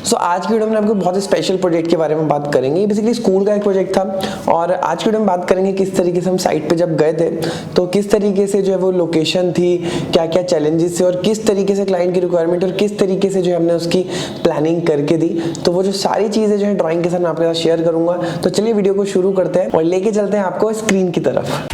सो आज की वीडियो में आपको बहुत ही स्पेशल प्रोजेक्ट के बारे में बात करेंगे। बेसिकली स्कूल का एक प्रोजेक्ट था और आज की वीडियो में बात करेंगे किस तरीके से हम साइट पे जब गए थे तो किस तरीके से जो है वो लोकेशन थी, क्या क्या चैलेंजेस थे और किस तरीके से क्लाइंट की रिक्वायरमेंट और किस तरीके से जो हमने उसकी प्लानिंग करके दी। तो वो जो सारी चीज़ें जो है ड्राइंग के साथ मैं आपके साथ शेयर करूंगा। तो चलिए वीडियो को शुरू करते हैं और लेके चलते हैं आपको स्क्रीन की तरफ।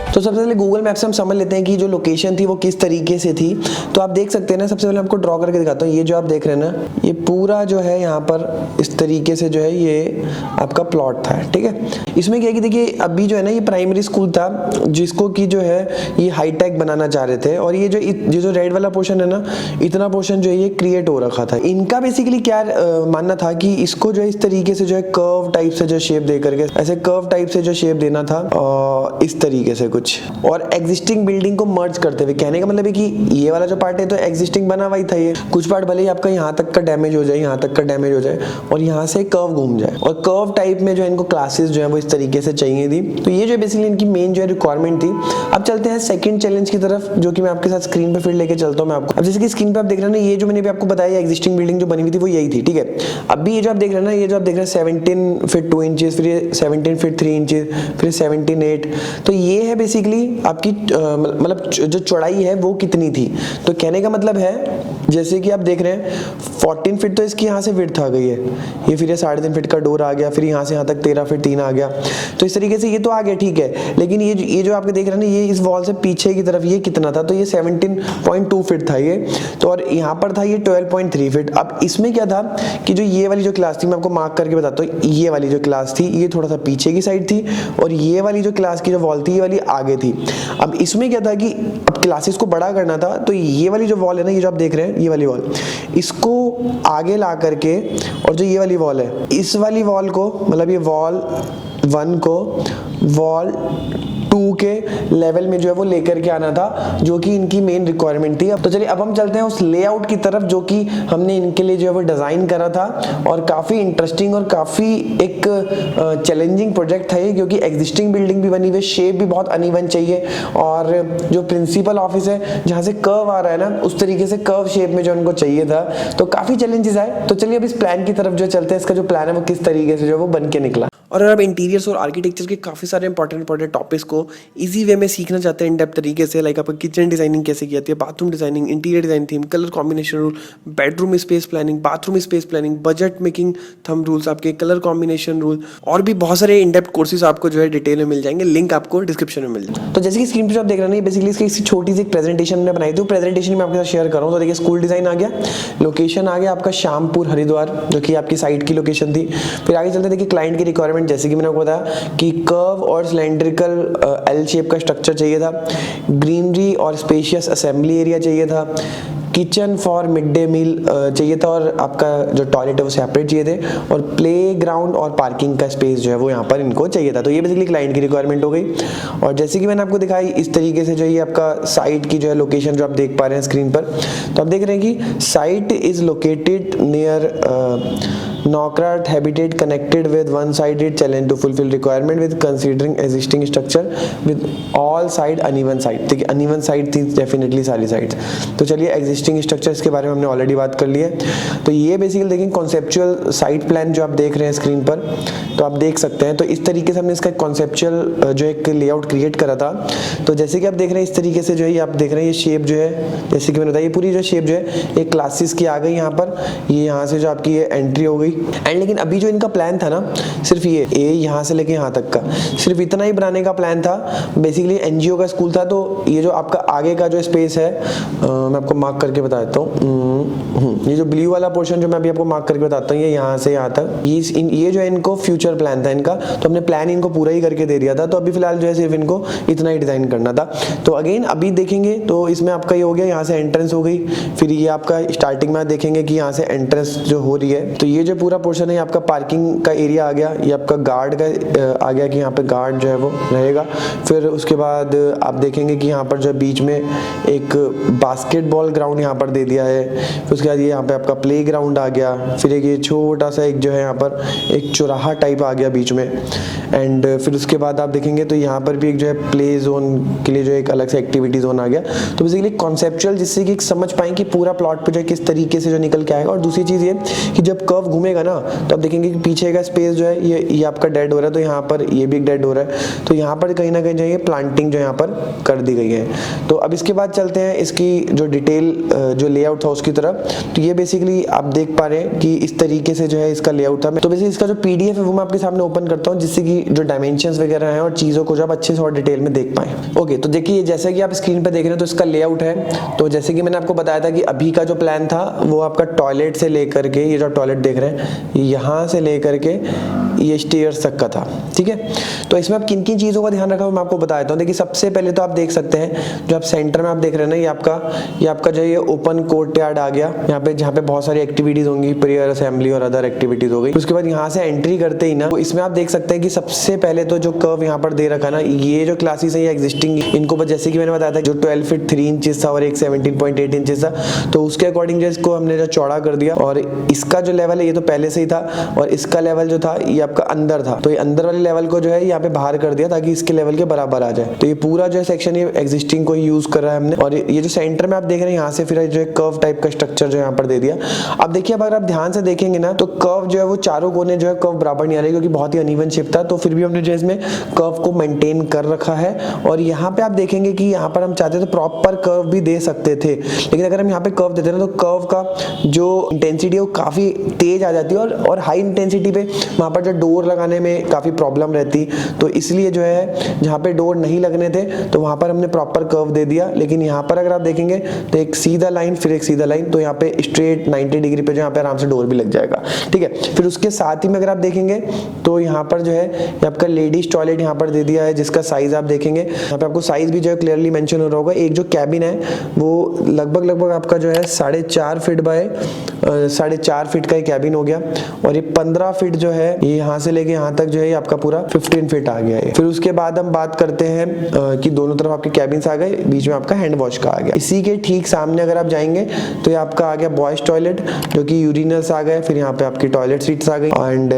तो सबसे पहले गूगल मैप से हम समझ लेते हैं कि जो लोकेशन थी वो किस तरीके से थी। तो आप देख सकते हैं ना, सबसे पहले आपको ड्रॉ करके दिखाता हूँ। ये जो आप देख रहे हैं ना, ये पूरा जो है यहाँ पर इस तरीके से जो है ये आपका प्लॉट था, ठीक है। इसमें क्या है कि देखिए अभी जो है ना ये प्राइमरी स्कूल था जिसको कि जो है ये हाईटेक बनाना चाह रहे थे और ये जो रेड वाला पोर्शन है ना, इतना पोर्शन जो है ये क्रिएट हो रखा था। इनका बेसिकली क्या मानना था कि इसको जो है इस तरीके से जो है कर्व टाइप से जो शेप दे करके ऐसे कर्व टाइप से जो शेप देना था और इस तरीके से कुछ, और एग्जिस्टिंग बिल्डिंग को मर्ज करते हुए। कहने का मतलब है कि ये वाला जो पार्ट है तो एग्जिस्टिंग बना हुआ ही था। ये कुछ पार्ट भले ही आपका यहाँ तक का डैमेज हो जाए, यहाँ तक का डैमेज हो जाए और यहाँ से कर्व घूम जाए, और कर्व टाइप में जो है इनको क्लासेस जो है वो इस तरीके से चाहिए थी। तो ये जो बेसिकली इनकी मेन जो है रिक्वायरमेंट थी। अब चलते हैं सेकंड चैलेंज की तरफ, जो कि मैं आपके साथ स्क्रीन पे फिर लेके चलता हूँ मैं आपको। अब जैसे कि स्क्रीन पे आप देख रहे हैं ना, ये जो मैंने भी आपको बताया एग्जिस्टिंग बिल्डिंग जो बनी हुई थी वो यही थी, ठीक है। अभी ये जो आप देख रहे हैं ना, ये जो आप देख रहे हैं 17 फीट 2 इंचेस, फिर ये 17 फीट 3 इंचेस, फिर 17 8। तो ये है बेसिकली आपकी मतलब जो चौड़ाई है वो कितनी थी। तो कहने का मतलब है जैसे कि आप देख रहे हैं 14 फीट तो इसकी यहाँ से विड्थ आ गई है, ये फिर ये 3.5 फीट का डोर आ गया, फिर यहाँ से यहाँ तक 13 फीट 3 आ गया। तो इस तरीके से ये तो आ गया, ठीक है। लेकिन ये जो आपके देख रहे हैं ना, ये इस वॉल से पीछे की तरफ ये कितना था, तो ये 17.2 फीट था ये, तो और यहाँ पर था ये 12.3 फीट। अब इसमें क्या था कि जो ये वाली जो क्लास थी, मैं आपको मार्क करके बताता हूँ, ये वाली जो क्लास थी ये थोड़ा सा पीछे की साइड थी और ये वाली जो क्लास की जो वॉल थी ये वाली आगे थी। अब इसमें क्या था कि अब क्लासेस को बड़ा करना था, तो ये वाली जो वॉल है ना, ये जो आप देख रहे हैं ये वाली वॉल, इसको आगे ला करके, और जो ये वाली वॉल है इस वाली वॉल को, मतलब ये वॉल 1 को वॉल 2 के लेवल में जो है वो लेकर के आना था, जो कि इनकी मेन रिक्वायरमेंट थी। अब तो चलिए अब हम चलते हैं उस लेआउट की तरफ जो कि हमने इनके लिए जो है वो डिजाइन करा था, और काफी इंटरेस्टिंग और काफी एक चैलेंजिंग प्रोजेक्ट था ये, क्योंकि एग्जिस्टिंग बिल्डिंग भी बनी हुई, शेप भी बहुत अनइवन चाहिए, और जो प्रिंसिपल ऑफिस है जहाँ से कर्व आ रहा है ना, उस तरीके से कर्व शेप में जो उनको चाहिए था। तो काफी चैलेंजेस आए। तो चलिए अब इस प्लान की तरफ जो चलते हैं, इसका जो प्लान है वो किस तरीके से जो वो बन के निकला। और अगर आप इंटीरियर्स और आर्किटेक्चर के काफ़ी सारे इंपॉर्टेंट टॉपिक्स को इजी वे में सीखना चाहते हैं इन डेप्थ तरीके से, लाइक आपका किचन डिजाइनिंग कैसे की जाती है, bathroom designing, interior design theme, colour combination rule, bedroom space planning, bathroom space planning, budget making thumb rules, आपके कलर कॉम्बिनेशन रूल, और भी बहुत सारे इन डेप्थ कोर्सेज आपको जो है डिटेल में मिल जाएंगे। लिंक आपको डिस्क्रिप्शन में मिल जाएगा। तो जैसे कि स्क्रीन पर आप देख रहे हैं, बेसिकली इसकी छोटी सी प्रेजेंटेशन मैंने बनाई थी, प्रेजेंटेशन में आपके साथ शेयर करूँ। तो देखिए स्कूल डिजाइन आ गया, लोकेशन आ गया आपका श्यामपुर हरिद्वार, जो कि आपकी साइट की लोकेशन थी। फिर आगे चलते देखिए क्लाइंट की रिक्वायरमेंट, जैसे कि मैंने आपको बताया कि कर्व और सिलेंड्रिकल एल शेप का स्ट्रक्चर चाहिए था, ग्रीनरी और स्पेशियस असेंबली एरिया चाहिए था, kitchen for mid day meal चाहिए था, और आपका जो टॉयलेट है वो सेपरेट चाहिए थे, और प्ले ग्राउंड और पार्किंग का स्पेस जो है वो यहाँ पर इनको चाहिए था। तो ये बेसिकली क्लाइंट की रिक्वायरमेंट हो गई। और जैसे कि मैंने आपको दिखाई इस तरीके से जो ये आपका साइट की जो है लोकेशन जो आप देख पा रहे हैं स्क्रीन पर, तो आप देख रहे हैं कि site is located near Knockrath habitat connected with one-sided challenge to fulfill requirement with considering existing structure with all side uneven side। ठीक है, uneven side थी डेफिनेटली सारी साइड्स। तो चलिए एग्जिस्टिंग स्ट्रक्चर्स के बारे में हमने ऑलरेडी बात कर ली है। तो ये बेसिकली देखिए कॉन्सेप्चुअल साइट प्लान जो आप देख रहे हैं स्क्रीन पर, तो आप देख सकते हैं। तो इस तरीके से हमने इसका कॉन्सेप्चुअल जो एक लेआउट क्रिएट करा था। तो जैसे कि आप देख रहे हैं इस तरीके से जो है आप देख रहे हैं ये शेप जो है, जैसे कि मैंने बताया, ये पूरी जो शेप जो है एक क्लासेस की आ गई यहाँ पर, ये यहाँ से जो आपकी ये एंट्री हो गई। एंड लेकिन अभी जो इनका प्लान था ना, सिर्फ ये यहाँ से लेके यहाँ तक का सिर्फ इतना ही बनाने का प्लान था। बेसिकली एनजीओ का स्कूल था, तो ये जो आपका आगे का जो स्पेस है मैं आपको मार्क करके बता देता हूँ। ये जो ब्लू वाला पोर्शन जो मैं अभी आपको मार्क करके बताता हूँ, ये यहाँ से यहाँ तक, ये जो है इनको फ्यूचर प्लान था इनका। तो हमने प्लान इनको पूरा ही करके दे दिया था। तो अभी फिलहाल जो है सिर्फ इनको इतना ही डिजाइन करना था। तो अगेन अभी देखेंगे तो इसमें आपका ये हो गया, यहाँ से एंट्रेंस हो गई। फिर ये आपका स्टार्टिंग में देखेंगे कि यहाँ से एंट्रेंस जो हो रही है, तो ये जो पूरा पोर्शन है आपका पार्किंग का एरिया आ गया, ये आपका गार्ड का आ गया कि यहाँ पे गार्ड जो है वो रहेगा। फिर उसके बाद आप देखेंगे कि यहाँ पर जो बीच में एक बास्केटबॉल ग्राउंड यहाँ पर दे दिया है। फिर उसके बाद ये यहाँ पे आपका प्ले ग्राउंड आ गया। फिर एक ये छोटा सा एक जो है यहाँ पर एक चौराहा टाइप आ गया बीच में। एंड फिर उसके बाद आप देखेंगे तो यहाँ पर भी एक जो है प्ले जोन के लिए जो एक अलग से एक्टिविटी जोन आ गया। तो बेसिकली कॉन्सेप्चुअल, जिससे कि समझ पाएं कि पूरा प्लॉट पे जो है किस तरीके से जो निकल के आएगा। और दूसरी चीज़ ये कि जब कर्व घूमेगा ना तो आप देखेंगे कि पीछे का स्पेस जो है ये आपका डेड हो रहा है, तो यहाँ पर ये भी एक डेड हो रहा है। तो यहाँ पर कहीं ना कहीं जो है प्लांटिंग जो यहाँ पर कर दी गई है। तो अब इसके बाद चलते हैं इसकी जो डिटेल जो लेआउट था उसकी तरफ। तो ये बेसिकली आप देख पा रहे हैं कि इस तरीके से जो है इसका लेआउट था। तो बेसिकली इसका जो पीडीएफ है वो मैं आपके सामने ओपन करता हूँ, जिससे कि जो डायमेंशंस वगैरह हैं और चीज़ों को जब अच्छे से और डिटेल में देख पाएं। ओके, तो देखिए जैसे कि आप स्क्रीन पर देख रहे हैं तो इसका लेआउट है। तो जैसे कि मैंने आपको बताया था कि अभी का जो प्लान था वो आपका टॉयलेट से लेकर के, ये जो टॉयलेट देख रहे हैं यहाँ से लेकर के ये स्टेयर्स तक का था। ठीक है, तो इसमें आप किन किन चीज़ों का ध्यान रखा मैं आपको बता देता हूँ। देखिए सबसे पहले तो आप देख सकते हैं जो आप सेंटर में आप देख रहे हैं ना, ये आपका जो ये ओपन कोर्ट यार्ड आ गया यहाँ पे, जहाँ पे बहुत सारी एक्टिविटीज होंगी, प्रेयर, असेंबली और अदर एक्टिविटीज हो गई। उसके बाद यहाँ से एंट्री करते ही ना तो इसमें आप देख सकते हैं कि सबसे पहले तो जो कर्व यहाँ पर दे रखा ना, ये जो क्लासेस है ये एग्जिस्टिंग, इनको जैसे कि मैंने बताया था जो 12 फीट 3 इंचेस था और एक 17.8 इंचेस था, तो उसके अकॉर्डिंग जो इसको हमने जो चौड़ा कर दिया। और इसका जो लेवल है ये तो पहले से ही था, और इसका लेवल जो था ये आपका अंदर था, तो ये अंदर वाले लेवल को जो है यहाँ पे बाहर कर दिया ताकि इसके लेवल के बराबर आ जाए। तो ये पूरा जो है सेक्शन ये एग्जिस्टिंग को ही यूज कर रहा है हमने। और ये जो सेंटर में आप देख रहे हैं यहाँ से फिर जो है कर्व टाइप का स्ट्रक्चर जो यहाँ पर दे दिया। अब देखिए अगर आप ध्यान से देखेंगे ना तो कर्व जो है वो चारों कोने जो है कर्व बराबर नहीं आ रही, क्योंकि बहुत ही अनइवन शेप था। तो फिर भी हमने जो है इसमें कर्व को मेंटेन कर रखा है। और यहाँ पे आप देखेंगे कि यहाँ पर हम चाहते तो प्रॉपर कर्व भी दे सकते थे, लेकिन अगर हम यहाँ पे कर्व देते हैं ना तो कर्व का जो इंटेंसिटी है वो काफी तेज आ जाती है, और हाई इंटेंसिटी पे वहाँ पर जो डोर लगाने में काफी प्रॉब्लम रहती। तो इसलिए जो है जहाँ पे डोर नहीं लगने थे तो वहाँ पर हमने प्रॉपर कर्व दे दिया। लेकिन यहाँ पर अगर आप देखेंगे तो एक सीधा लाइन फिर एक सीधा लाइन, तो यहाँ पे स्ट्रेट 90 डिग्री पे जो यहाँ पे आराम से डोर भी लग जाएगा। ठीक है, फिर उसके साथ ही में अगर आप देखेंगे तो यहाँ पर जो है ये आपका लेडीज टॉयलेट यहाँ पर दे दिया है, जिसका साइज आप देखेंगे यहाँ पे आपको साइज भी जो है क्लियरली मेंशन हो रहा होगा। एक जो कैबिन है वो लगभग आपका जो है 4.5 फीट बाय 4.5 फीट का कैबिन हो गया। और ये 15 फीट जो है ये यहाँ से लेके यहाँ तक जो है आपका पूरा 15 फीट आ गया है। फिर उसके बाद हम बात करते हैं कि दोनों तरफ आपके कैबिन्स आ गए, बीच में आपका हैंड वॉश का आ गया। इसी के ठीक सामने अगर आप जाएंगे तो ये आपका आ गया बॉयज टॉयलेट, जो कि यूरिनल्स आ गए। फिर यहाँ पे आपकी टॉयलेट सीट्स आ गई। एंड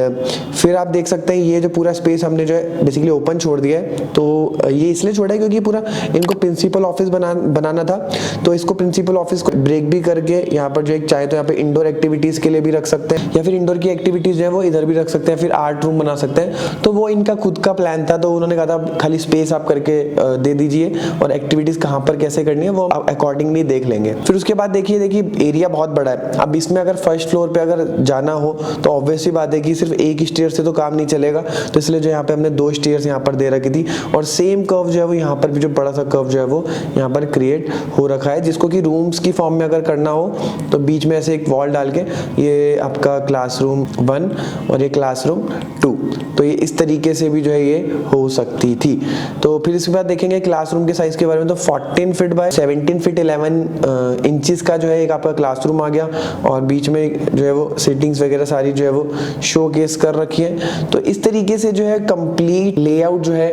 फिर आप देख सकते हैं ये जो पूरा स्पेस हमने जो है बेसिकली ओपन छोड़ दिया है। तो ये इसलिए छोड़ा है क्योंकि पूरा इनको प्रिंसिपल ऑफिस बनाना था। तो इसको प्रिंसिपल ऑफिस को ब्रेक भी करके यहाँ पर जो एक चाहे तो यहाँ पे इंडोर एक्टिविटीज के लिए भी रख सकते हैं, या फिर इंडोर की एक्टिविटीज जो है वो इधर भी रख सकते हैं, फिर आर्ट रूम बना सकते हैं। तो वो इनका खुद का प्लान था, तो उन्होंने कहा था खाली स्पेस आप करके दे दीजिए, और एक्टिविटीज कहाँ पर कैसे करनी है वो आप अकॉर्डिंगली देख लेंगे। फिर उसके बाद देखिए एरिया बहुत बड़ा है। अब इसमें अगर फर्स्ट फ्लोर पे अगर जाना हो तो ऑब्वियसली बात है कि सिर्फ एक स्टेयर से तो काम नहीं चलेगा। तो इसलिए जो यहाँ पे हमने 2 स्टेयर्स यहाँ पर दे रखी थी, और सेम कर्व जो है वो यहाँ पर भी जो बड़ा सा कर्व जो है वो यहाँ पर क्रिएट हो रखा है, जिसको कि रूम्स की फॉर्म में अगर करना हो तो बीच में ऐसे एक वॉल डाल के ये आपका क्लासरूम 1 और ये क्लासरूम 2, तो ये इस तरीके से भी जो है ये हो सकती थी। तो फिर इसके बाद देखेंगे क्लासरूम के साइज के बारे में। तो 14 फीट बाय 17 फीट 11 इंचेस का जो है एक आपका क्लासरूम आ गया, और बीच में जो है वो सीटिंग्स वगैरह सारी जो है वो शोकेस कर रखी है। तो इस तरीके से जो है कंप्लीट लेआउट जो है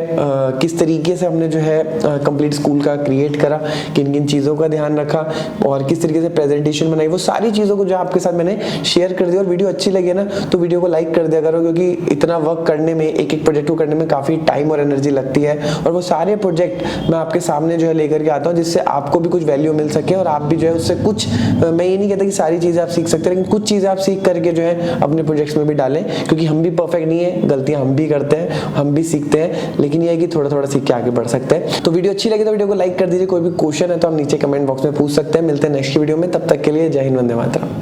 किस तरीके से हमने जो है कंप्लीट स्कूल का क्रिएट करा, किन किन चीज़ों का ध्यान रखा और किस तरीके से प्रेजेंटेशन बनाई, वो सारी चीज़ों को जो आपके साथ मैंने शेयर कर दी। और वीडियो अच्छी लगी ना तो वीडियो को लाइक कर दिया करो, क्योंकि इतना वर्क करने में, एक एक प्रोजेक्ट को करने में काफ़ी टाइम और एनर्जी लगती है। और वो सारे प्रोजेक्ट मैं आपके सामने जो है लेकर के आता हूँ, जिससे आपको भी कुछ वैल्यू मिल सके, और आप भी जो है उससे कुछ, मैं ये नहीं कहता कि सारी चीज़ें आप सीख सकते हैं, लेकिन कुछ चीज़ें आप सीख करके जो है अपने प्रोजेक्ट्स में भी डालें, क्योंकि हम भी परफेक्ट नहीं है, गलतियाँ हम भी करते हैं, हम भी सीखते हैं, लेकिन ये है कि थोड़ा थोड़ा सीख के आगे बढ़ सकते हैं। तो वीडियो अच्छी लगी तो वीडियो को लाइक कर दीजिए। कोई भी क्वेश्चन है तो आप नीचे कमेंट बॉक्स में पूछ सकते हैं। मिलते हैं नेक्स्ट वीडियो में, तब तक के लिए जय हिंद, वंदे मातरम।